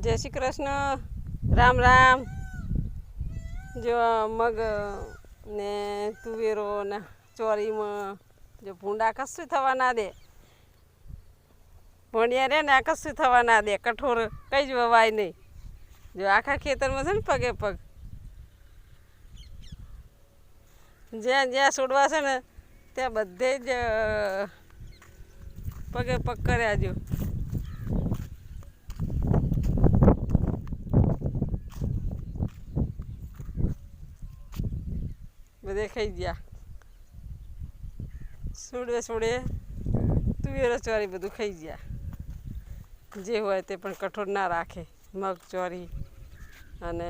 જય શ્રી કૃષ્ણ, રામ રામ. જો મગ ને તુવેરો ને ચોરીમાં જો ભૂંડા કશું થવા ના દે. ભણ્યા રે ને આ કશું થવા ના દે. કઠોર કંઈ જ વવાય નહીં. જો આખા ખેતરમાં છે ને પગે પગ જ્યાં જ્યાં છોડવા છે ને ત્યાં બધે જ પગે પગ કર્યા જો. બધે ખાઈ ગયા. છોડે છોડે તુવેરો ચોરી બધું ખાઈ ગયા. જે હોય તે પણ કઠોળ ના રાખે. મગ ચોરી અને